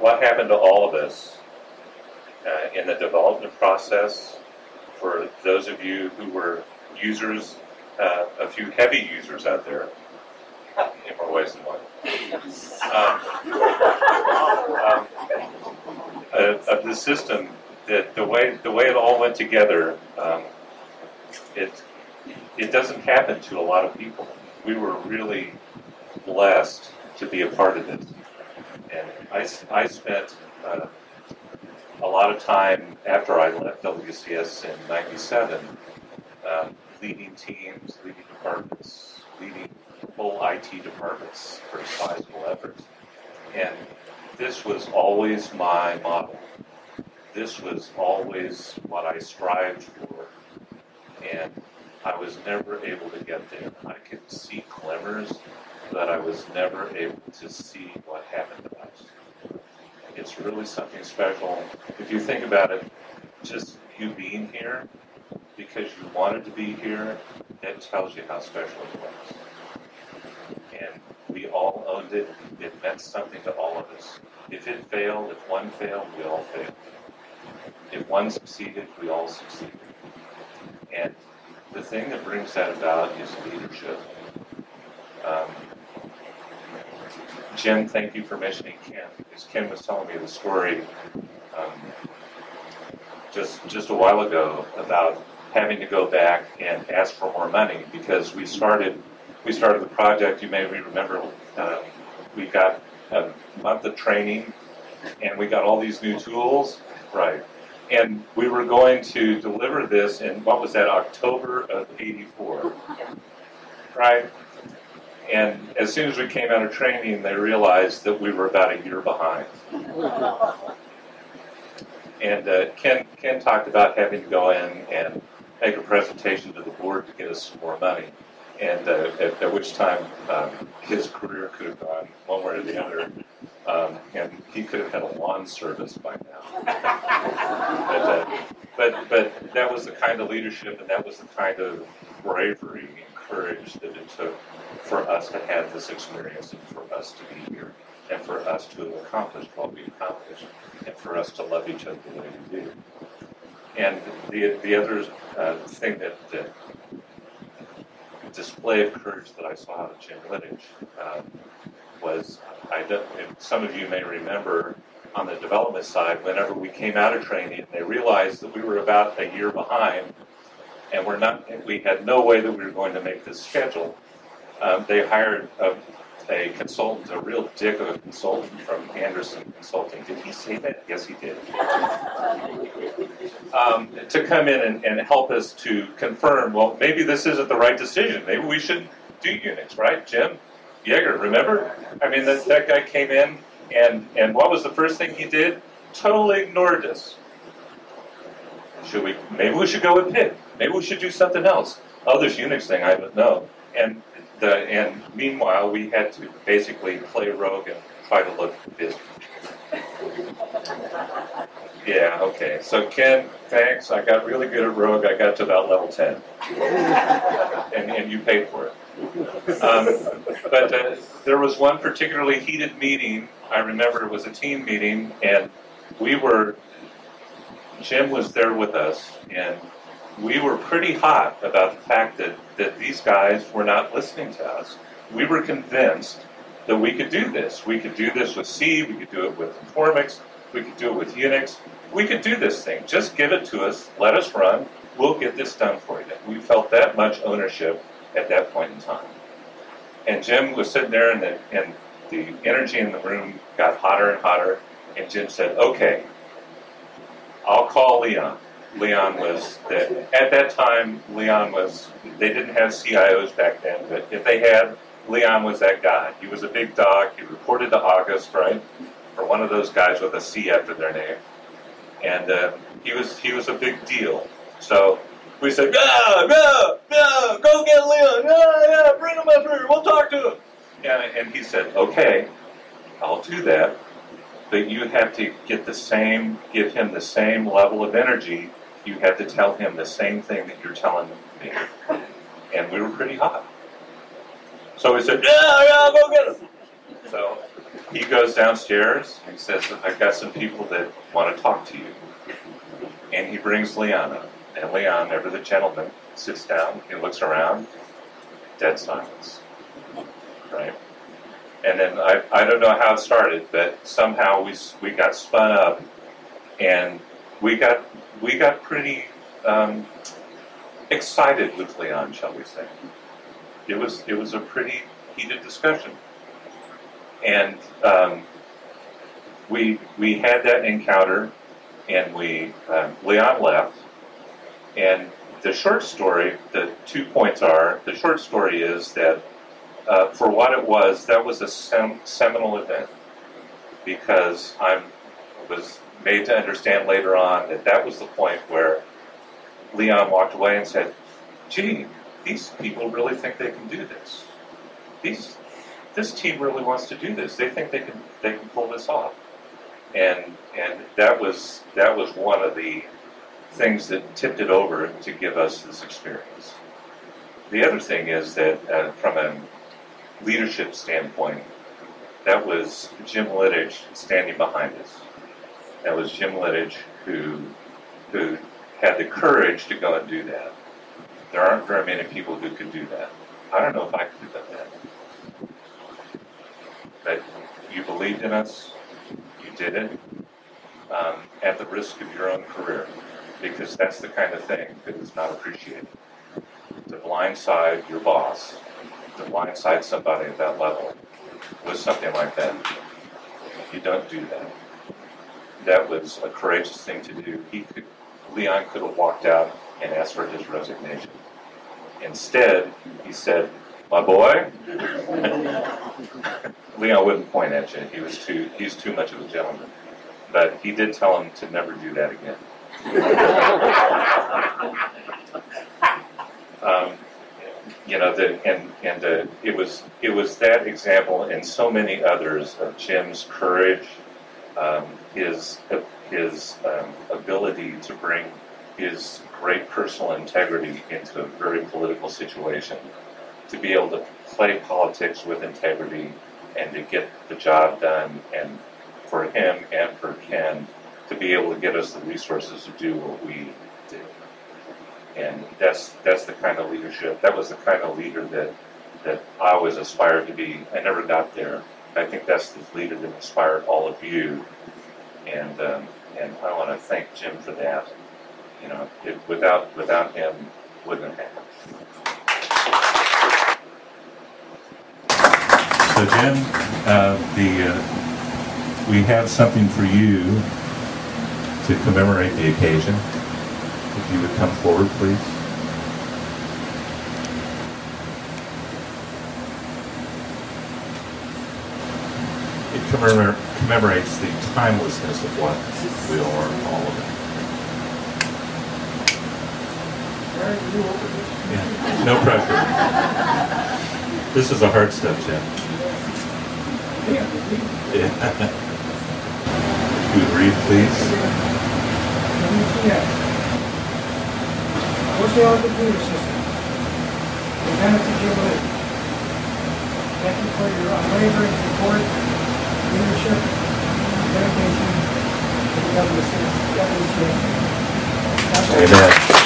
what happened to all of us in the development process, for those of you who were users, a few heavy users out there, in more ways than one, of the system, that the way it all went together, it doesn't happen to a lot of people. We were really blessed to be a part of this, and I spent a lot of time after I left WCS in '97, leading teams, leading departments, leading whole IT departments for sizable efforts. And this was always my model. This was always what I strived for. And I was never able to get there. I could see glimmers, but I was never able to see what happened to us. It's really something special. If you think about it, just you being here because you wanted to be here, that tells you how special it was. And we all owned it. It meant something to all of us. If it failed, if one failed, we all failed. If one succeeded, we all succeeded. And the thing that brings that about is leadership. Jim, thank you for mentioning Ken, because Ken was telling me the story just a while ago about having to go back and ask for more money because we started the project. You may remember we got a month of training and we got all these new tools, right? And we were going to deliver this in, what was that, October of '84, right? And as soon as we came out of training, they realized that we were about a year behind. And Ken talked about having to go in and make a presentation to the board to get us some more money. And at which time his career could have gone one way or the other, and he could have had a lawn service by now. but that was the kind of leadership and that was the kind of bravery and courage that it took for us to have this experience and for us to be here and for us to have accomplished what we accomplished and for us to love each other the way we do. And the other thing that display of courage that I saw out of Jim Littich was, some of you may remember on the development side, whenever we came out of training, they realized that we were about a year behind, and we had no way that we were going to make this schedule. They hired a consultant, a real dick of a consultant from Anderson Consulting. Did he say that? Yes, he did. To come in and help us to confirm, well, maybe this isn't the right decision. Maybe we should do Unix, right? Jim Yeager, remember? I mean, that guy came in, and what was the first thing he did? Totally ignored us. Maybe we should go with PID. Maybe we should do something else. Oh, this Unix thing, I don't know. And meanwhile, we had to basically play rogue and try to look busy. Yeah, okay. So Ken, thanks. I got really good at rogue. I got to about level 10. and you paid for it. But there was one particularly heated meeting. I remember it was a team meeting, and Jim was there with us, and we were pretty hot about the fact that these guys were not listening to us. We were convinced that we could do this. We could do this with C, we could do it with Informix, we could do it with Unix. We could do this thing. Just give it to us, let us run, we'll get this done for you. We felt that much ownership at that point in time. And Jim was sitting there, and the energy in the room got hotter and hotter, and Jim said, okay, I'll call Leon. Leon was, at that time, they didn't have CIOs back then, but if they had, Leon was that guy. He was a big dog. He reported to August, right? For one of those guys with a C after their name. And he was a big deal. So we said, go get Leon. Yeah, bring him up here. We'll talk to him. And he said, okay, I'll do that. But you have to give him the same level of energy. You have to tell him the same thing that you're telling me. And we were pretty hot. So we said, yeah, go get him. So he goes downstairs and says, I've got some people that want to talk to you. And he brings Leon up. And Leon, ever the gentleman, sits down, he looks around, dead silence. Right? And then I don't know how it started, but somehow we got spun up, and we got pretty excited with Leon, shall we say? It was a pretty heated discussion, and we had that encounter, and Leon left, and the short story, the 2 points are, the short story is that. For what it was, that was a seminal event, because I was made to understand later on that was the point where Leon walked away and said, gee, these people really think they can do this. This team really wants to do this. They think they can pull this off. And that was one of the things that tipped it over to give us this experience. The other thing is that from a leadership standpoint, that was Jim Littich standing behind us. That was Jim Littich who had the courage to go and do that. There aren't very many people who could do that. I don't know if I could have done that. But you believed in us, you did it, at the risk of your own career, because that's the kind of thing that is not appreciated. To blindside your boss, to blindside somebody at that level with something like that. You don't do that. That was a courageous thing to do. Leon could have walked out and asked for his resignation. Instead, he said, my boy, Leon wouldn't point at you. He's too much of a gentleman. But he did tell him to never do that again. It was that example and so many others of Jim's courage, his ability to bring his great personal integrity into a very political situation, to be able to play politics with integrity and to get the job done, and for him and for Ken to be able to get us the resources to do what we did. And that's the kind of leadership, that was the kind of leader that I always aspired to be. I never got there. I think that's the leader that inspired all of you. And I want to thank Jim for that. You know, without him, wouldn't have happened. So Jim, we have something for you to commemorate the occasion. If you would come forward, please. It commemorates the timelessness of what we are, all of it. Yeah, no pressure. This is the hard stuff, Jim. Yeah. If you would read, please. WCS. Oceanic Computer System. Lieutenant Jim Littich. Thank you for your unwavering support, leadership, dedication to the WCS. Amen.